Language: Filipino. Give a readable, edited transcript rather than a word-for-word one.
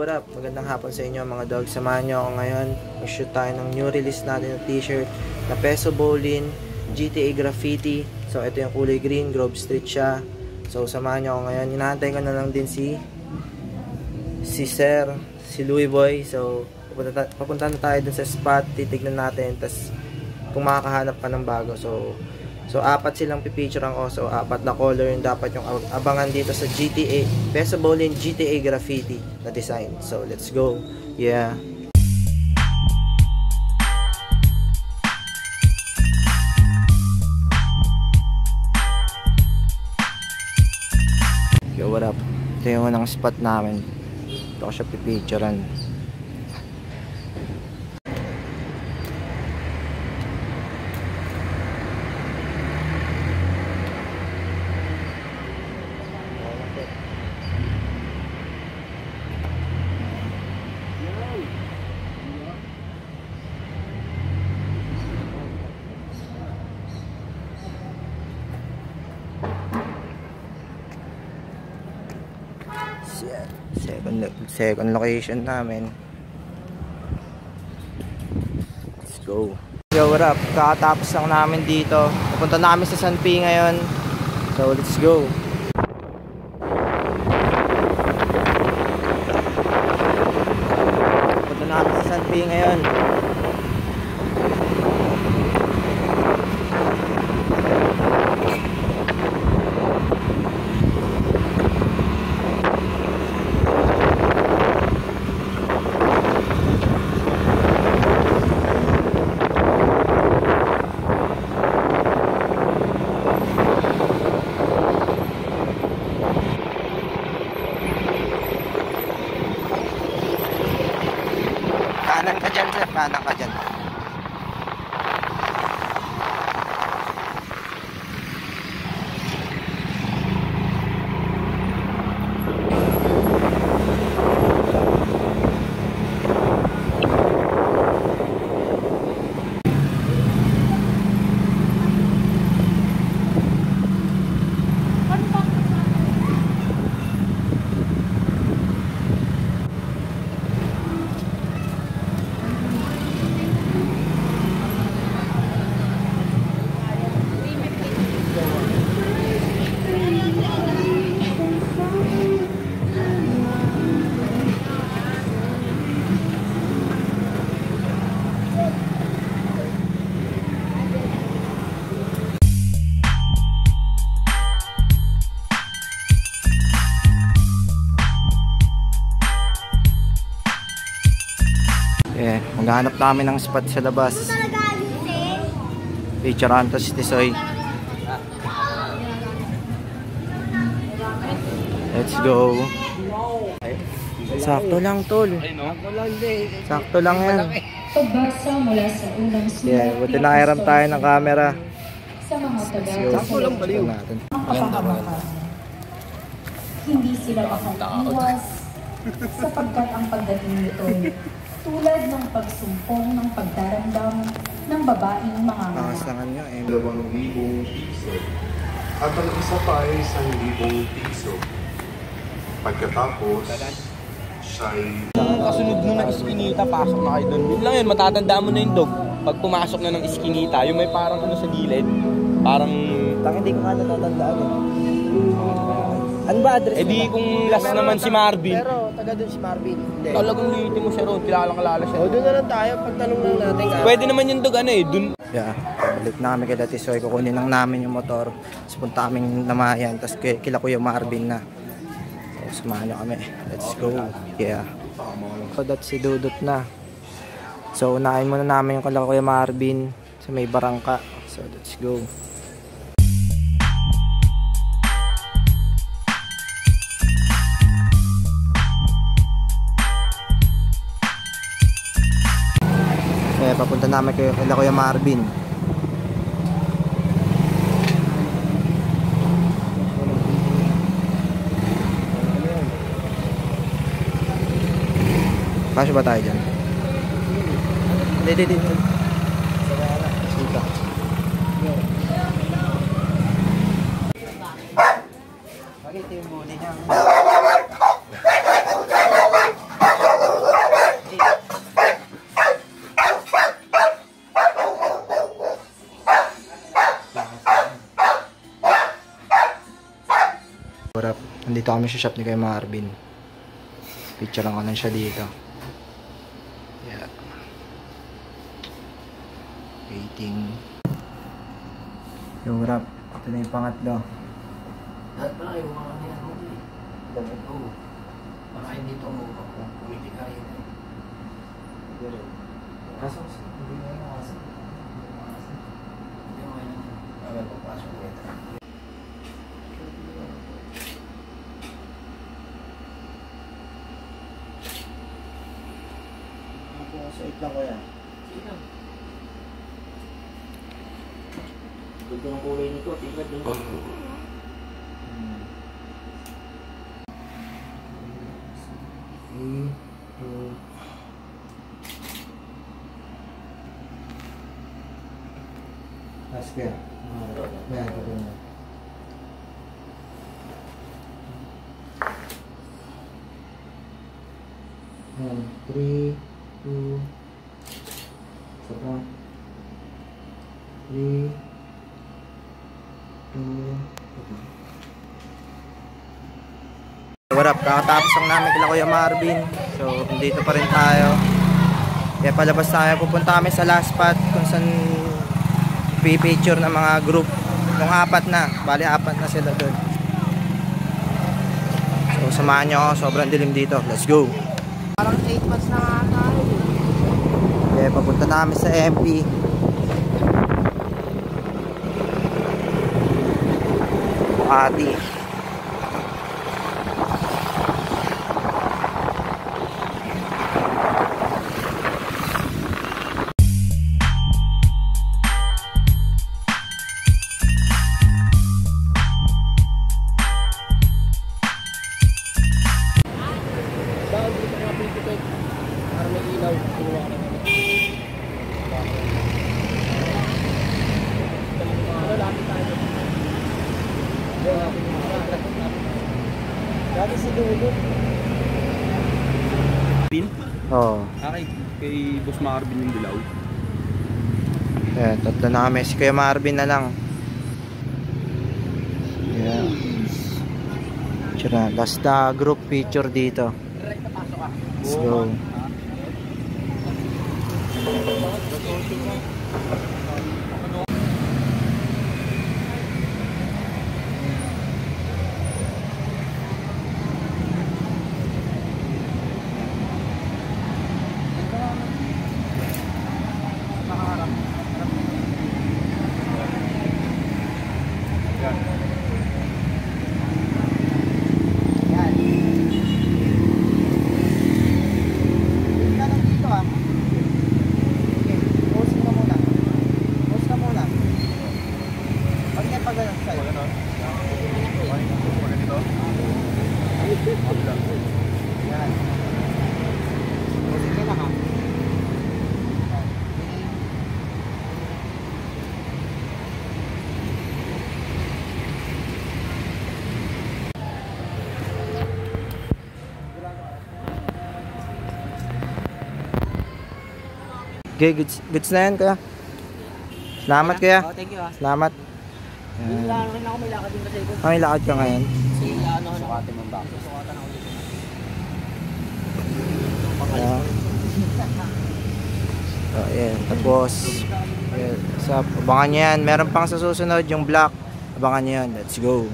what up? Magandang hapon sa inyo mga dog. Samahan nyo ako ngayon. Mag-shoot tayo ng new release natin ng t-shirt na Peso Bowling GTA Graffiti. So ito yung kulay green, Grove Street siya. So samahan nyo ako ngayon. Hinahantay ko na lang din si Sir, si Louie Boy. So papunta na tayo dun sa spot. Titignan natin. Tapos kung makakahanap pa ng bago. So apat silang pipicturean ko. So apat na color yung dapat yung abangan dito sa GTA Peso Bowling GTA Graffiti na design. So let's go. Yeah. Yo, what up? Ito yung unang spot namin. Ito ko siya pipicturean. Second location namin. Let's go. Yo, what up? Kakatapos lang namin dito. Pupunta namin sa San P ngayon. So let's go. Pupunta namin sa San P ngayon. Kanan ka dyan, sir. Kanan ka dyan. Yeah, maghanap namin ng spot sa labas. Picturean to si Tisoy. Let's go. Sakto lang, tol. Sakto lang yan. Yeah, buti nakahiram tayo ng camera. Sakto lang baliw. Hindi sila makakaiwas sapagkat ang pagdating nito tulad ng pagsumpong ng pagdaramdam ng babaeng mga Nakasangan nyo eh. 2,000 piso. At ang isa pa ay 1,000 piso. Pagkatapos, siya'y... Kasunod nun ng iskinita, pasok na kayo doon. Yun lang yun, matatandaan mo na yung dog. Pag pumasok na ng iskinita, yung may parang ano sa gilid, parang... Hindi ko nga natatandaan eh. Ano ba address? Eh di kung last naman si Marvin. Pero taga doon si Marvin. Hindi. Talagang liitin mo siya ron, kilalang-kalala siya. O doon na lang tayo, pagtanong lang natin. Pwede naman yung dog ano eh, dun. Yeah, balik namin kay Dati Soy, kukunin lang namin yung motor. Tapos punta kaming Namayan, tapos kila Kuya Marvin na. So samahan nyo kami. Let's go. Yeah. So that's si Dudut na. So unahin muna namin yung kila Kuya Marvin sa may barangka. So let's go. Papunta namin kay Kuya Marvin. Kasya ba tayo dyan? Hindi. Sige. Bakit yung buli niya? Nandito kami sa shop ni Kuya Marvin. Picture lang ko lang siya dito. Yeah. Waiting. Yung wrap. Ito na yung pangatlo. Lahat pala yung mga kanina mo din. Dapat ko. Baka hindi ito mo ako. Pumiti ka rin. Kaso, hindi mo yung kasi. Hindi mo yun. Kaya papasok ulit. So, lang ko yan. Sige. Gusto ng kulay nito. Tingnan dun. Last kaya. Ayan, ito na. Ayan, 3, 2, saka 3, 2, what up? Kakatapos lang namin kila Kuya Marvin. So, dito pa rin tayo. Kaya palabas tayo. Pupunta kami sa last spot kung saan picture ng mga group. Yung apat na. Bali, apat na sila doon. So, samahan nyo ako. Sobrang dilim dito. Let's go! Parang 8 months na nga tayo. Kaya papunta na kami sa MP. Makati. Para may ilaw. Kinuha ka na naman. Lapit tayo. Dati si Dugo. Pin? Oo. Kay Boss Marvin yung dilaw. Yeah, tatlo na kami. Si Kuya Marvin na lang. Yeah. Tira, last group picture dito. Let's go. Okay, goods na yan, Kuya. Salamat, Kuya. Oh, thank you ah. Salamat. Yung lalo rin ako, may lakad din kasi ko. May lakad ka ngayon. Si ano, sukatan mo ba? Susukatan ako dito. Yeah. So, yeah. Tapos, yeah. Abangan nyo yan. Meron pang sa susunod, yung black. Abangan nyo yan. Let's go.